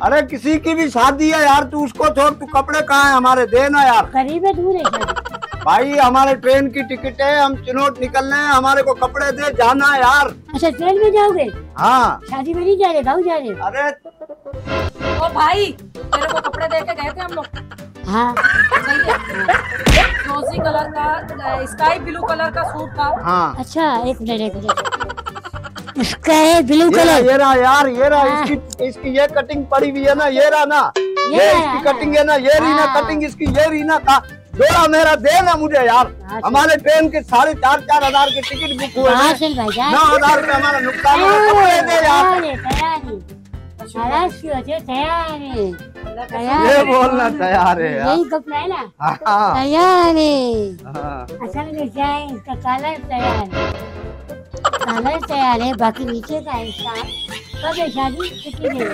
अरे किसी की भी शादी है यार, तू उसको छोड़, तू कपड़े कहाँ है हमारे, दे ना यार। करीब है, दूर है शादी? भाई हमारे ट्रेन की टिकट है, हम चिनोट निकलने हैं, हमारे को कपड़े दे, जाना है यार। अच्छा ट्रेन में जाओगे? हाँ। शादी में नहीं जा रहे, गाँव जा रहे? अरे ओ भाई, तेरे को कपड़े दे के गए थे हम लोग। हाँ सही है। रोजी कलर का, स्काई ब्लू कलर का सूट था। हाँ। अच्छा एक मिनट, इसका है ब्लू कलर। ये रहा यार, ये रहा। हाँ। इसकी ये कटिंग पड़ी हुई है ना, ये रहा ना, ये इसकी कटिंग है ना, ये रही ना कटिंग इसकी, ये रही ना का जोड़ा मेरा, दे ना मुझे यार। हमारे ट्रेन के 4,500 हजार के टिकट बुक हुए हैं, 9,000 का हमारा नुकसान है, कपड़े दे यार। ये बोलना तैयार है यार। यही कपड़ा है ना? हाँ। तैयार है। हाँ। असल में क्या है, इसका कलर तैयार है, कलर तैयार है, बाकी नीचे का हिस्सा। कब है शादी, कितनी देर?